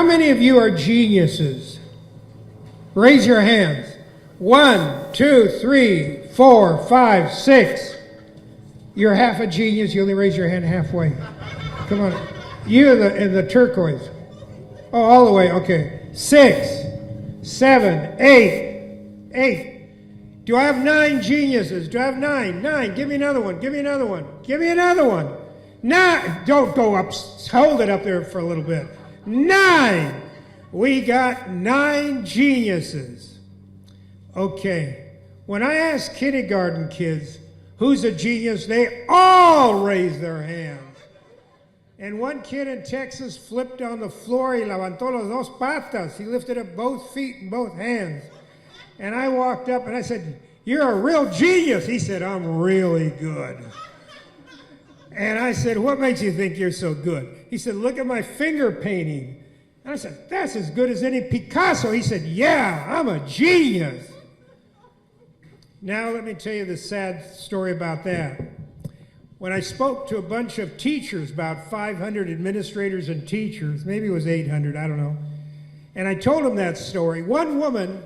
many of you are geniuses? Raise your hands. 1, 2, 3, 4, 5, 6. You're half a genius. You only raise your hand halfway. Come on. You in the turquoise. Oh, all the way. Okay. 6, 7, 8. 8. Do I have 9 geniuses? Do I have 9? 9. Give me another one. Give me another one. Give me another one. 9. Don't go up. Hold it up there for a little bit. 9. We got 9 geniuses. Okay. When I ask kindergarten kids who's a genius, they all raise their hands. And one kid in Texas flipped on the floor. He levantó las dos patas. He lifted up both feet and both hands. And I walked up and I said, "You're a real genius." He said, "I'm really good." And I said, "What makes you think you're so good?" He said, "Look at my finger painting." And I said, "That's as good as any Picasso." He said, "Yeah, I'm a genius." Now let me tell you the sad story about that. When I spoke to a bunch of teachers, about 500 administrators and teachers, maybe it was 800, I don't know, and I told them that story, one woman,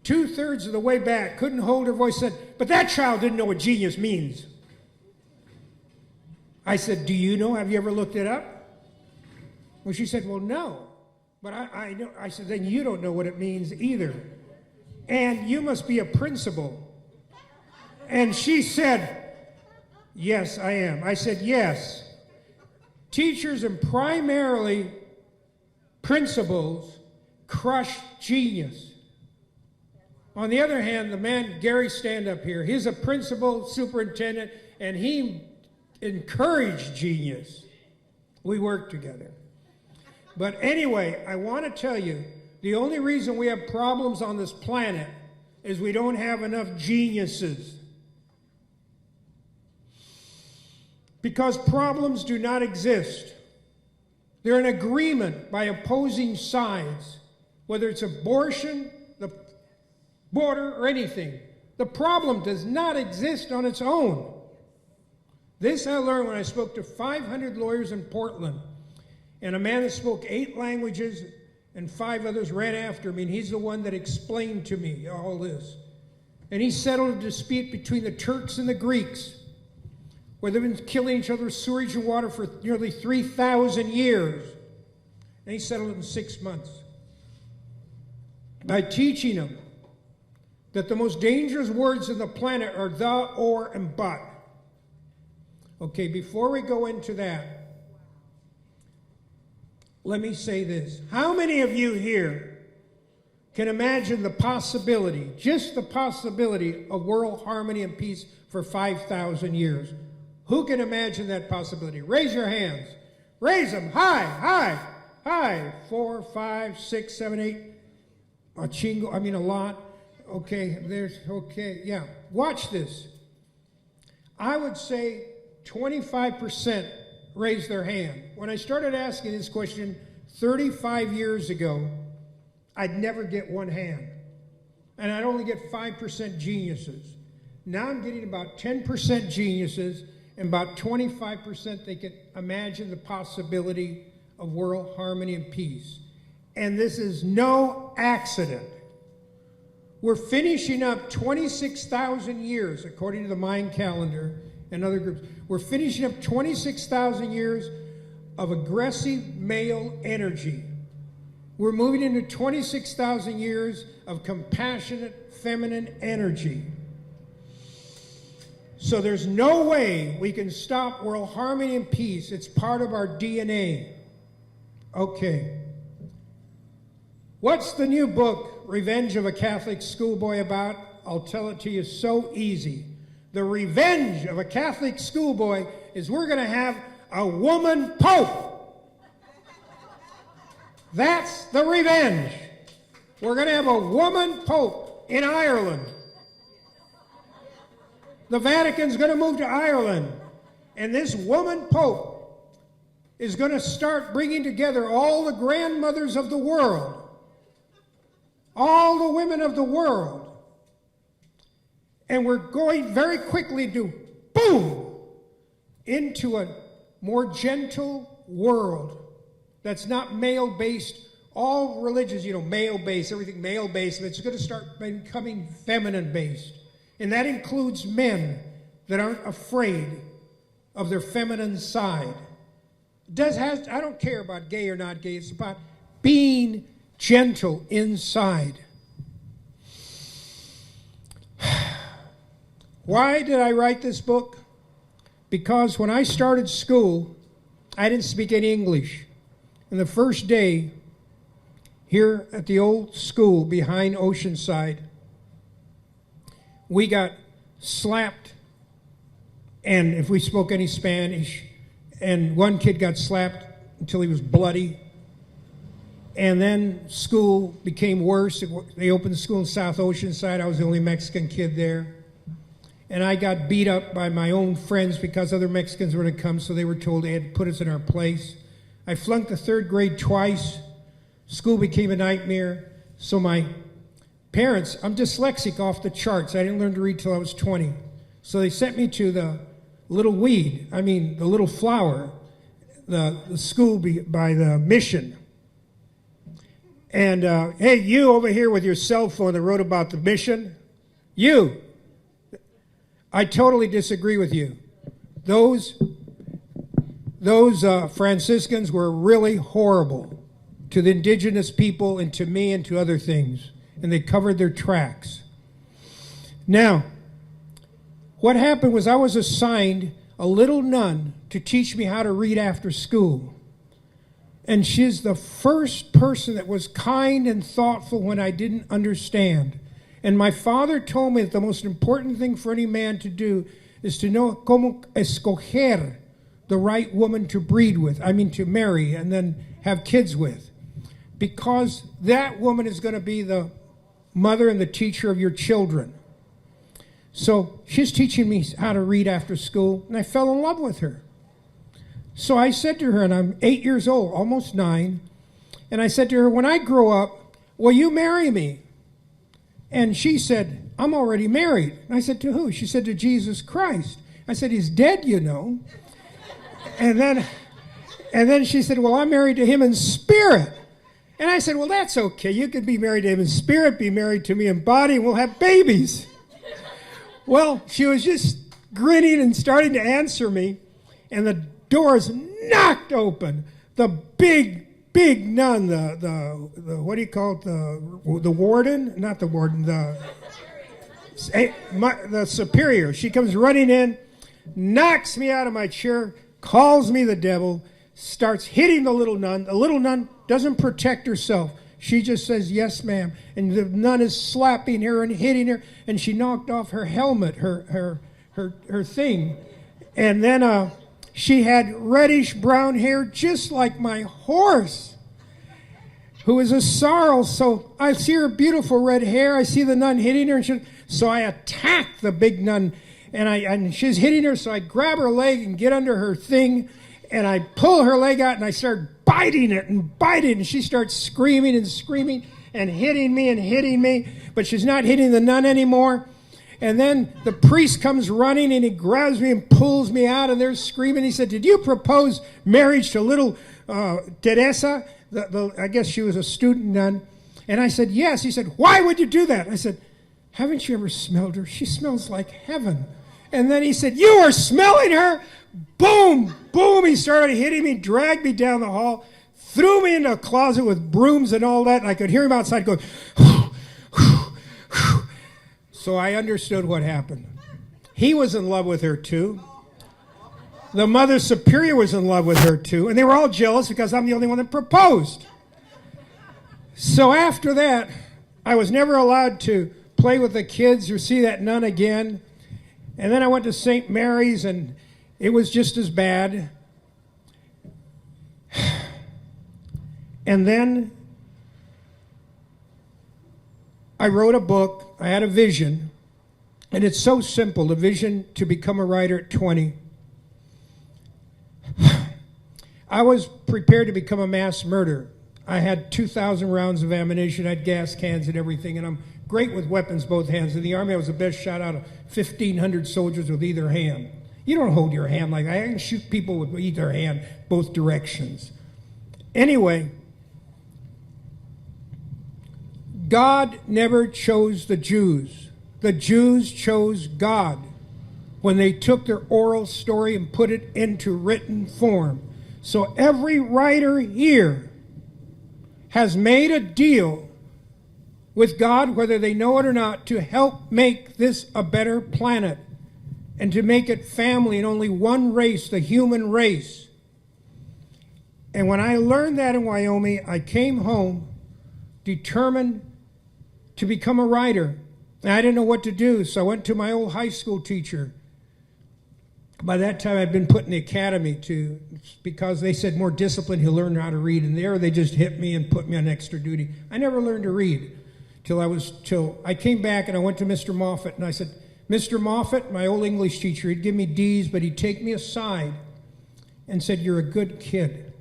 2/3 of the way back, couldn't hold her voice, said, "But that child didn't know what genius means." I said, "Do you know? Have you ever looked it up?" Well, she said, "Well, no. But I know." I said, "Then you don't know what it means either. And you must be a principal." And she said, "Yes, I am." I said, "Yes. Teachers and primarily principals crush genius. On the other hand, the man, Gary, stand up here. He's a principal, superintendent, and he encouraged genius. We work together. But anyway, I want to tell you, the only reason we have problems on this planet is we don't have enough geniuses. Because problems do not exist. They're an agreement by opposing sides, whether it's abortion, the border, or anything. The problem does not exist on its own. This I learned when I spoke to 500 lawyers in Portland, and a man that spoke 8 languages and 5 others ran after me, and he's the one that explained to me all this. And he settled a dispute between the Turks and the Greeks, where they've been killing each other with sewage and water for nearly 3,000 years. And he settled it in 6 months by teaching them that the most dangerous words on the planet are the, or, and but. Okay, before we go into that, let me say this. How many of you here can imagine the possibility, just the possibility, of world harmony and peace for 5,000 years? Who can imagine that possibility? Raise your hands. Raise them. High, high, high. 4, 5, 6, 7, 8. A chingo, a lot. Okay, yeah. Watch this. I would say 25% raised their hand. When I started asking this question 35 years ago, I'd never get one hand. And I'd only get 5% geniuses. Now I'm getting about 10% geniuses, and about 25% they can imagine the possibility of world harmony and peace. And this is no accident. We're finishing up 26,000 years, according to the Mayan calendar and other groups. We're finishing up 26,000 years of aggressive male energy. We're moving into 26,000 years of compassionate feminine energy. So there's no way we can stop world harmony and peace. It's part of our DNA. Okay. What's the new book, Revenge of a Catholic Schoolboy, about? I'll tell it to you so easy. The revenge of a Catholic schoolboy is we're going to have a woman pope. That's the revenge. We're going to have a woman pope in Ireland. The Vatican's going to move to Ireland. And this woman pope is going to start bringing together all the grandmothers of the world, all the women of the world. And we're going very quickly to, boom, into a more gentle world that's not male-based. All religions, male-based, everything male-based, and it's going to start becoming feminine-based. And that includes men that aren't afraid of their feminine side. I don't care about gay or not gay. It's about being gentle inside. Why did I write this book? Because when I started school, I didn't speak any English. And the first day, here at the old school behind Oceanside, we got slapped, and if we spoke any Spanish, and one kid got slapped until he was bloody, and then school became worse. They opened the school in South Oceanside. I was the only Mexican kid there. And I got beat up by my own friends because other Mexicans were going to come, so they were told they had to put us in our place. I flunked the 3rd grade twice. School became a nightmare. So my parents, I'm dyslexic off the charts. I didn't learn to read till I was 20. So they sent me to the little the little flower, the school by the mission. And, hey, you over here with your cell phone that wrote about the mission, you, I totally disagree with you. Those Franciscans were really horrible to the indigenous people and to me and to other things, and they covered their tracks. Now, what happened was I was assigned a little nun to teach me how to read after school. And she's the first person that was kind and thoughtful when I didn't understand. And my father told me that the most important thing for any man to do is to know cómo escoger the right woman to breed with, to marry and then have kids with. Because that woman is going to be the mother and the teacher of your children. So she's teaching me how to read after school, and I fell in love with her. So I said to her, and I'm 8 years old, almost 9, and I said to her, when I grow up, will you marry me? And she said, I'm already married. And I said, to who? She said, to Jesus Christ. I said, he's dead, you know. And then she said, well, I'm married to him in spirit. And I said, well, that's okay. You could be married to him in spirit, be married to me in body, and we'll have babies. Well, she was just grinning and starting to answer me, and the doors knocked open. The big nun, the what do you call it? The warden? Not the warden, the superior. She comes running in, knocks me out of my chair, calls me the devil, starts hitting the little nun. The little nun doesn't protect herself. She just says, yes, ma'am. And the nun is slapping her and hitting her, and she knocked off her helmet, her thing. And then she had reddish brown hair, just like my horse, who is a sorrel. So I see her beautiful red hair. I see the nun hitting her. So I attack the big nun, and she's hitting her. So I grab her leg and get under her thing, and I pull her leg out, and I start biting it, and she starts screaming and hitting me, but she's not hitting the nun anymore. And then the priest comes running, and he grabs me and pulls me out, and they're screaming. He said, did you propose marriage to little Teresa? I guess she was a student nun. And I said, yes. He said, why would you do that? I said, haven't you ever smelled her? She smells like heaven. And then he said, you are smelling her? Boom, boom. He started hitting me, dragged me down the hall, threw me into a closet with brooms and all that, and I could hear him outside going, so I understood what happened. He was in love with her too. The Mother Superior was in love with her too, and they were all jealous because I'm the only one that proposed. So after that, I was never allowed to play with the kids or see that nun again. And then I went to St. Mary's, and it was just as bad. And then I wrote a book. I had a vision, and it's so simple, the vision to become a writer at 20. I was prepared to become a mass murderer. I had 2,000 rounds of ammunition, I had gas cans and everything, and I'm great with weapons, both hands. In the Army, I was the best shot out of 1,500 soldiers with either hand. You don't hold your hand like that. I can shoot people with either hand, both directions. Anyway, God never chose the Jews. The Jews chose God when they took their oral story and put it into written form. So every writer here has made a deal with God, whether they know it or not, to help make this a better planet and to make it family and only one race, the human race. And when I learned that in Wyoming, I came home determined to become a writer. And I didn't know what to do, so I went to my old high school teacher. By that time, I'd been put in the academy because they said more discipline, he'll learn how to read. And there they just hit me and put me on extra duty. I never learned to read till I came back and I went to Mr. Moffat and I said, Mr. Moffat, my old English teacher, he'd give me D's, but he'd take me aside and said, you're a good kid.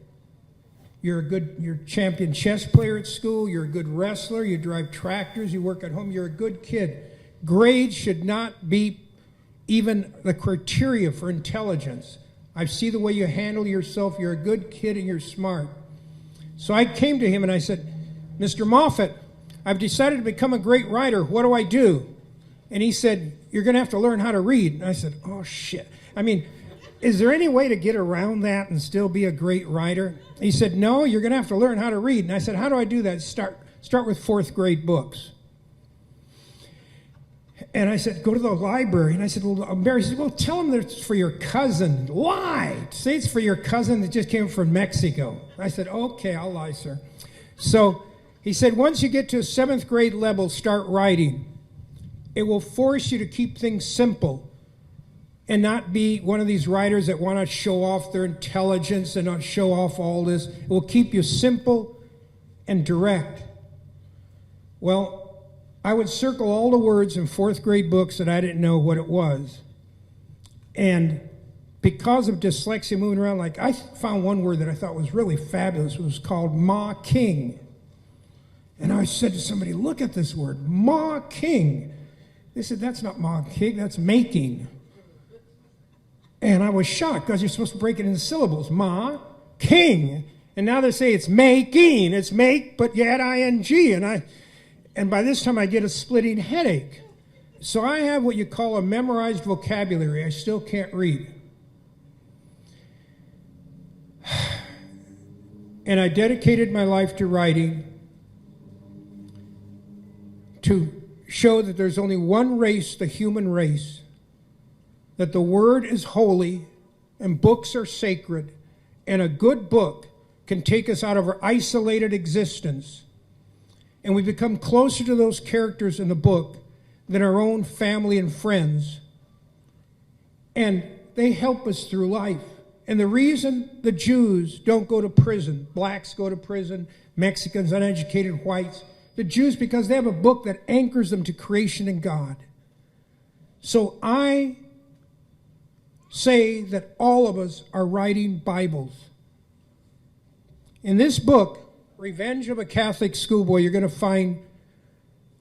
You're a champion chess player at school. You're a good wrestler. You drive tractors. You work at home. You're a good kid. Grades should not be even the criteria for intelligence. I see the way you handle yourself. You're a good kid and you're smart. So I came to him and I said, Mr. Moffat, I've decided to become a great writer. What do I do? And he said, you're going to have to learn how to read. And I said, oh, shit. I mean, is there any way to get around that and still be a great writer? He said, no, you're going to have to learn how to read. And I said, how do I do that? Start with fourth grade books. And I said, go to the library. And I said, well, Mary said, well, tell them that it's for your cousin. Lie. Say it's for your cousin that just came from Mexico. I said, okay, I'll lie, sir. So he said, once you get to a 7th grade level, start writing. It will force you to keep things simple and not be one of these writers that want to show off their intelligence and not show off all this. It will keep you simple and direct. Well, I would circle all the words in 4th grade books that I didn't know what it was. And because of dyslexia moving around, like I found one word that I thought was really fabulous. It was called Ma King. And I said to somebody, look at this word, Ma King. They said, that's not Ma King, that's making. And I was shocked because you're supposed to break it into syllables. Ma, King. And now they say it's making. It's make, but you add ing. And by this time I get a splitting headache. So I have what you call a memorized vocabulary. I still can't read. And I dedicated my life to writing to show that there's only one race, the human race, that the word is holy and books are sacred, and a good book can take us out of our isolated existence, and we become closer to those characters in the book than our own family and friends, and they help us through life. And the reason the Jews don't go to prison, blacks go to prison, Mexicans, uneducated whites, the Jews, because they have a book that anchors them to creation and God. So I say that all of us are writing Bibles. In this book, Revenge of a Catholic Schoolboy, you're going to find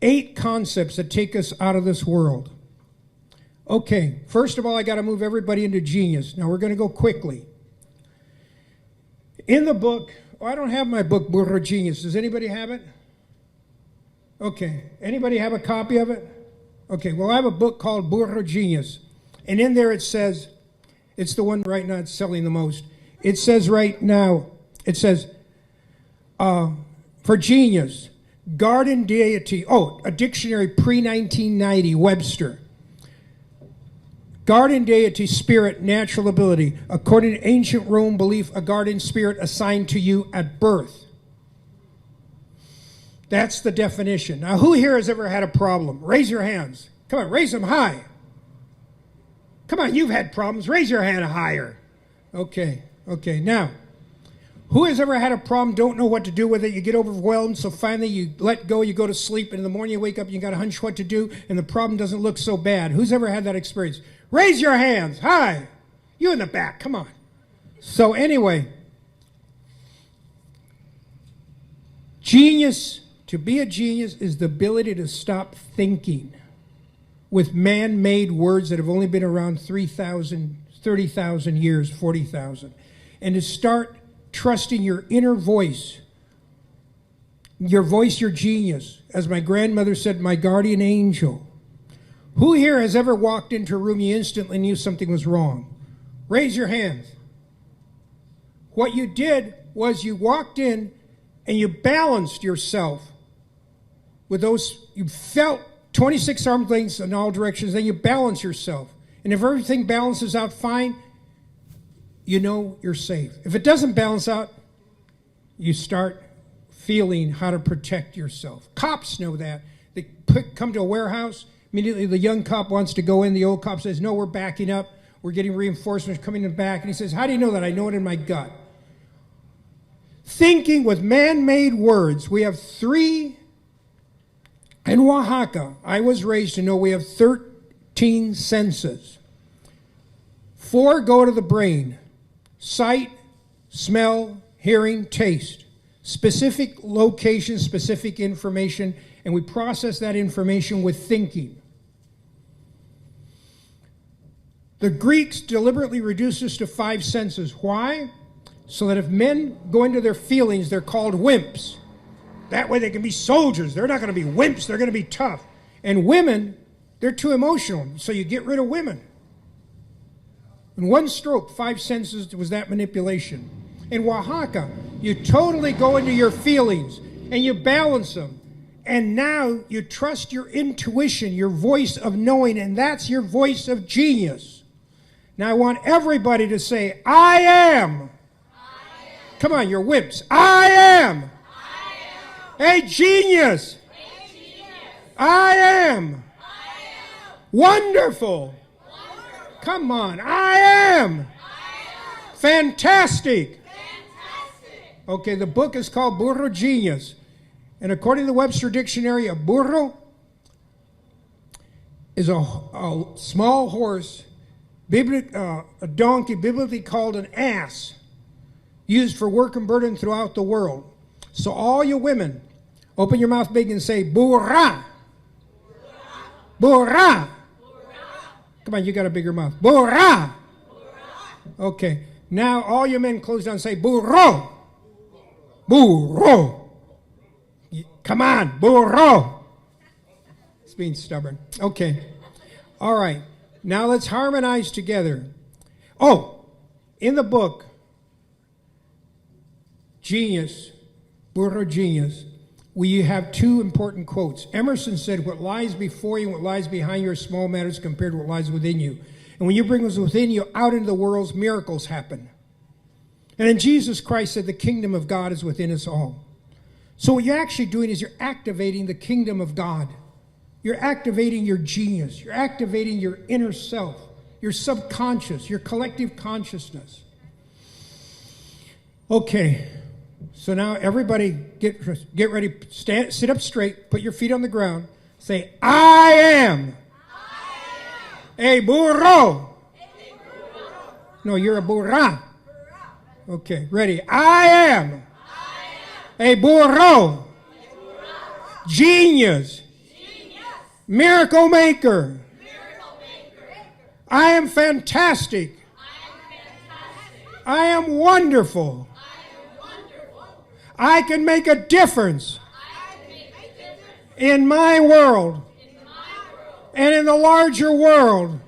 8 concepts that take us out of this world. Okay, first of all, I got to move everybody into genius. Now we're going to go quickly. In the book, I don't have my book, Burro Genius. Does anybody have it? Okay, anybody have a copy of it? Okay, well, I have a book called Burro Genius. And in there it says, it's the one right now it's selling the most. It says right now, it says, for genius, garden deity, a dictionary pre-1990, Webster. Guardian deity, spirit, natural ability. According to ancient Rome belief, a guardian spirit assigned to you at birth. That's the definition. Now, who here has ever had a problem? Raise your hands. Come on, raise them high. Come on, you've had problems. Raise your hand higher. Okay. Now, who has ever had a problem, don't know what to do with it, you get overwhelmed, so finally you let go, you go to sleep, and in the morning you wake up, you got a hunch what to do, and the problem doesn't look so bad. Who's ever had that experience? Raise your hands. Hi. You in the back. Come on. So anyway, genius, to be a genius is the ability to stop thinking with man-made words that have only been around 3,000, 30,000 years, 40,000, and to start trusting your inner voice. Your voice, your genius. As my grandmother said, my guardian angel. Who here has ever walked into a room you instantly knew something was wrong? Raise your hands. What you did was you walked in and you balanced yourself with those, you felt 26 arm lengths in all directions, then you balance yourself. And if everything balances out fine, you know you're safe. If it doesn't balance out, you start feeling how to protect yourself. Cops know that. They come to a warehouse, immediately the young cop wants to go in, the old cop says, no, we're backing up, we're getting reinforcements coming in the back, and he says, how do you know that? I know it in my gut. Thinking with man-made words. We have 3 in Oaxaca. I was raised to know we have 13 senses. 4 go to the brain. Sight, smell, hearing, taste. Specific location, specific information, and we process that information with thinking. The Greeks deliberately reduced us to 5 senses. Why? So that if men go into their feelings, they're called wimps. That way they can be soldiers. They're not going to be wimps. They're going to be tough. And women, they're too emotional. So you get rid of women. In one stroke, 5 senses was that manipulation. In Oaxaca, you totally go into your feelings and you balance them. And now you trust your intuition, your voice of knowing, and that's your voice of genius. Now I want everybody to say, I am. Come on, you're wimps. I am. A genius. I am. Wonderful. Come on, I am. Fantastic. Okay, the book is called Burro Genius. And according to the Webster Dictionary, a burro is a small horse, a donkey, biblically called an ass, used for work and burden throughout the world. So all you women, open your mouth big and say, burra. Burra. Come on, you got a bigger mouth. Burra. Okay, now all you men close down and say, burro. Burro. Come on, burro. It's being stubborn. Okay. All right. Now let's harmonize together. Oh, in the book, Genius, Burro Genius, we have 2 important quotes. Emerson said, what lies before you and what lies behind you are small matters compared to what lies within you. And when you bring what's within you out into the world, miracles happen. And then Jesus Christ said, the kingdom of God is within us all. So what you're actually doing is you're activating the kingdom of God. You're activating your genius. You're activating your inner self, your subconscious, your collective consciousness. Okay, so now everybody get ready, sit up straight, put your feet on the ground, say, I am, a burro. No, you're a burra. Okay, ready. I am a burro. Genius. Miracle maker. I am fantastic. I am wonderful. I can make a difference in my world and in the larger world.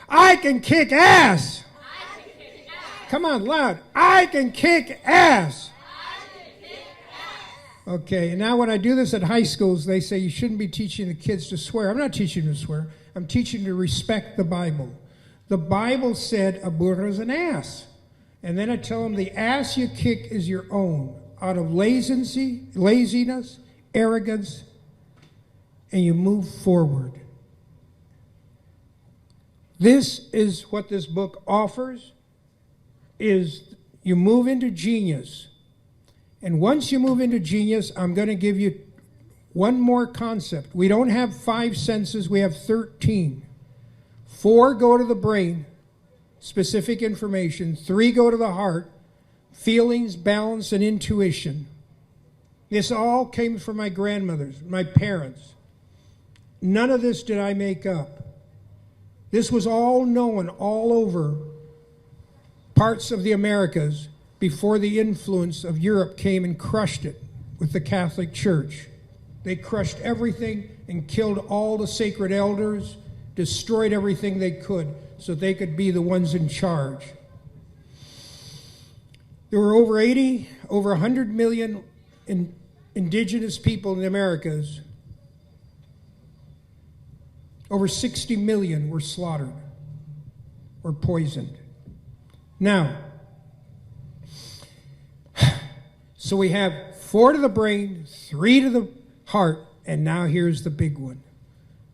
I can kick ass. Come on, loud. I can kick ass. Okay, and now when I do this at high schools, they say you shouldn't be teaching the kids to swear. I'm not teaching them to swear. I'm teaching them to respect the Bible. The Bible said a burro is an ass. And then I tell them the ass you kick is your own, out of laziness, arrogance, and you move forward. This is what this book offers, is you move into genius. And once you move into genius, I'm going to give you one more concept. We don't have 5 senses, we have 13. 4 go to the brain, specific information. 3 go to the heart, feelings, balance, and intuition. This all came from my grandmothers, my parents. None of this did I make up. This was all known all over parts of the Americas before the influence of Europe came and crushed it with the Catholic Church. They crushed everything and killed all the sacred elders, destroyed everything they could so they could be the ones in charge. There were over 100 million indigenous people in the Americas. Over 60 million were slaughtered or poisoned. Now, so we have 4 to the brain, 3 to the heart, and now here's the big one.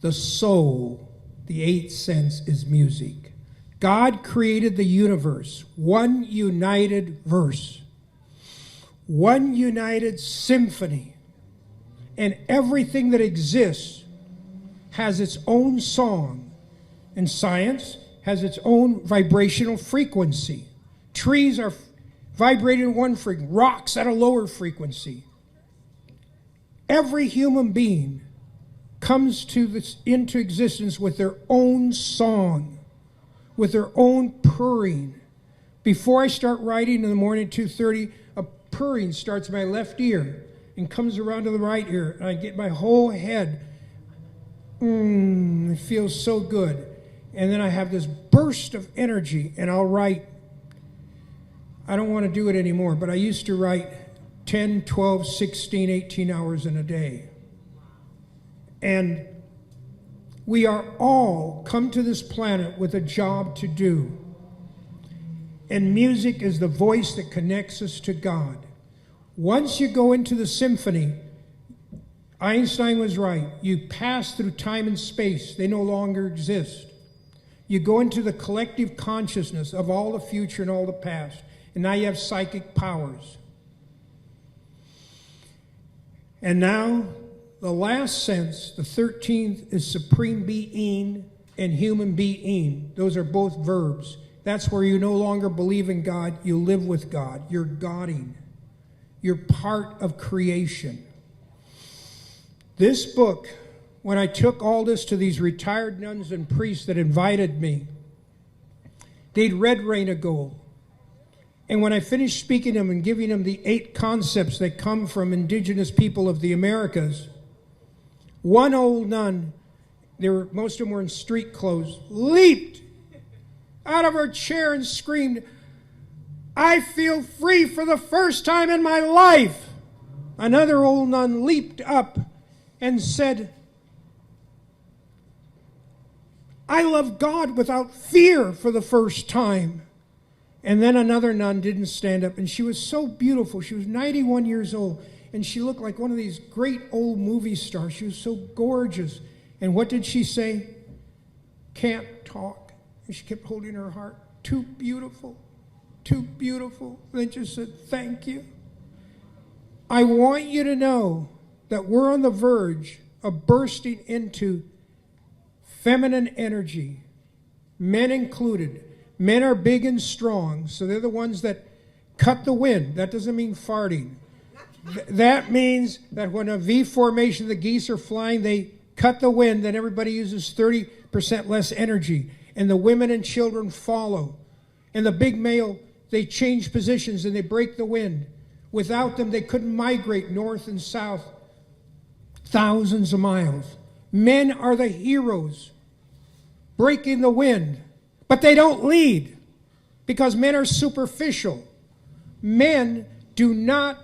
The soul, the 8th sense, is music. God created the universe, one united verse, one united symphony, and everything that exists has its own song, and science has its own vibrational frequency. Trees are vibrating at one frequency, rocks at a lower frequency. Every human being comes into existence with their own song, with their own purring. Before I start writing in the morning at 2:30, a purring starts in my left ear and comes around to the right ear, and I get my whole head. It feels so good. And then I have this burst of energy, and I'll write. I don't want to do it anymore, but I used to write 10, 12, 16, 18 hours in a day. And we are all come to this planet with a job to do. And music is the voice that connects us to God. Once you go into the symphony, Einstein was right. You pass through time and space. They no longer exist. You go into the collective consciousness of all the future and all the past. And now you have psychic powers. And now, the last sense, the 13th, is supreme being and human being. Those are both verbs. That's where you no longer believe in God. You live with God. You're Godding. You're part of creation. This book, when I took all this to these retired nuns and priests that invited me, they'd read Rain of Gold. And when I finished speaking to them and giving them the 8 concepts that come from indigenous people of the Americas, one old nun, most of them were in street clothes, leaped out of her chair and screamed, "I feel free for the first time in my life." Another old nun leaped up and said, "I love God without fear for the first time." And then another nun didn't stand up, and she was so beautiful. She was 91 years old, and she looked like one of these great old movie stars. She was so gorgeous. And what did she say? "Can't talk." And she kept holding her heart. "Too beautiful, too beautiful." And then just said, "Thank you." I want you to know that we're on the verge of bursting into feminine energy, men included. Men are big and strong, so they're the ones that cut the wind. That doesn't mean farting. That means that when a V formation, the geese are flying, they cut the wind, then everybody uses 30% less energy. And the women and children follow. And the big male, they change positions and they break the wind. Without them, they couldn't migrate north and south thousands of miles. Men are the heroes, breaking the wind. But they don't lead because men are superficial. Men do not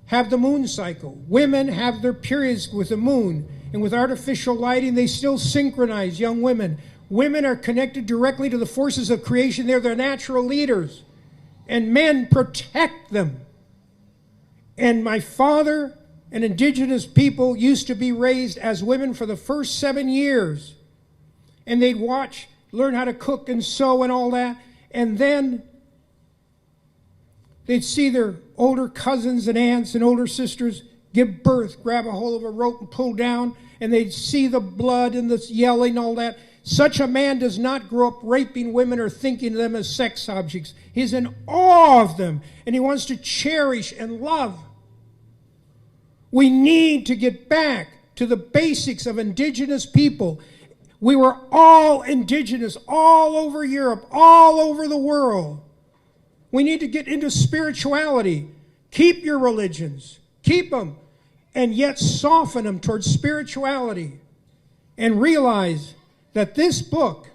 have the moon cycle. Women have their periods with the moon. And with artificial lighting, they still synchronize young women. Women are connected directly to the forces of creation. They're their natural leaders. And men protect them. And my father and indigenous people used to be raised as women for the first 7 years. And they'd learn how to cook and sew and all that. And then they'd see their older cousins and aunts and older sisters give birth, grab a hold of a rope and pull down, and they'd see the blood and the yelling and all that. Such a man does not grow up raping women or thinking of them as sex objects. He's in awe of them, and he wants to cherish and love. We need to get back to the basics of indigenous people. We were all indigenous, all over Europe, all over the world. We need to get into spirituality. Keep your religions. Keep them. And yet soften them towards spirituality. And realize that this book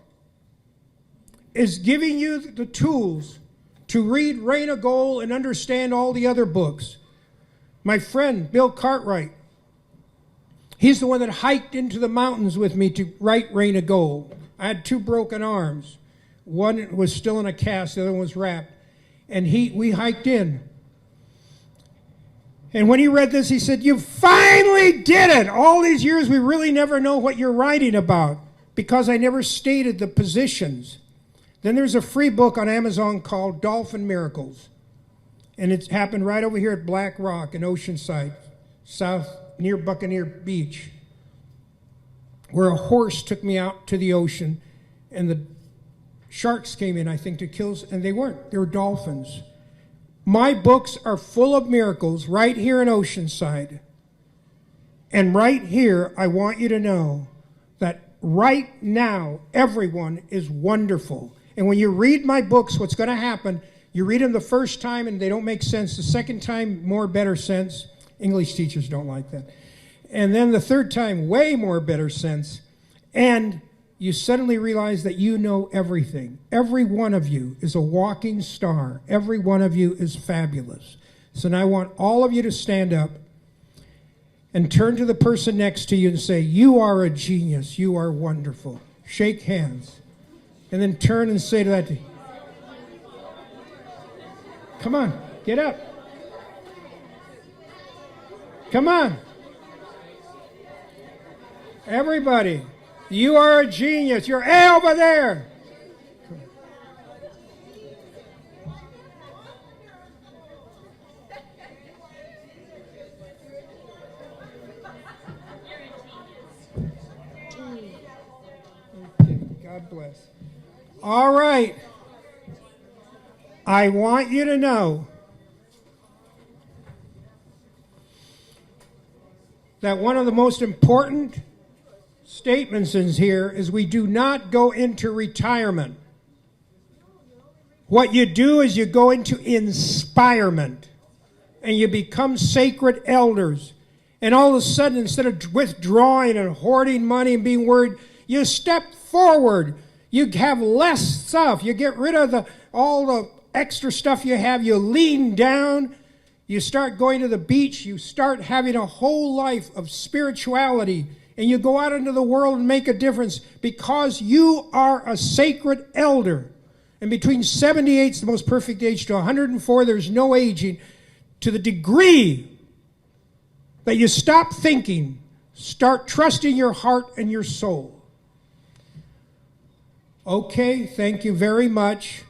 is giving you the tools to read Rain of Gold and understand all the other books. My friend, Bill Cartwright, he's the one that hiked into the mountains with me to write Rain of Gold. I had 2 broken arms. One was still in a cast, the other one was wrapped. And we hiked in. And when he read this, he said, "You finally did it! All these years we really never know what you're writing about because I never stated the positions." Then there's a free book on Amazon called Dolphin Miracles. And it's happened right over here at Black Rock in Oceanside, south near Buccaneer Beach, where a horse took me out to the ocean and the sharks came in, I think, to kill us, and they weren't. They were dolphins. My books are full of miracles right here in Oceanside. And right here, I want you to know that right now, everyone is wonderful. And when you read my books, what's going to happen, you read them the first time and they don't make sense. The second time, more better sense. English teachers don't like that. And then the third time, way more better sense. And you suddenly realize that you know everything. Every one of you is a walking star. Every one of you is fabulous. So now I want all of you to stand up and turn to the person next to you and say, "You are a genius. You are wonderful." Shake hands. And then turn and say to that, "Come on, get up. Come on. Everybody. You are a genius. You're over there." Okay, God bless. All right. I want you to know that one of the most important statements in here is we do not go into retirement. What you do is you go into inspirement and you become sacred elders. And all of a sudden, instead of withdrawing and hoarding money and being worried, you step forward. You have less stuff. You get rid of all the extra stuff you have. You lean down. You start going to the beach. You start having a whole life of spirituality. And you go out into the world and make a difference because you are a sacred elder. And between 78 is the most perfect age to 104, there's no aging. To the degree that you stop thinking, start trusting your heart and your soul. Okay, thank you very much.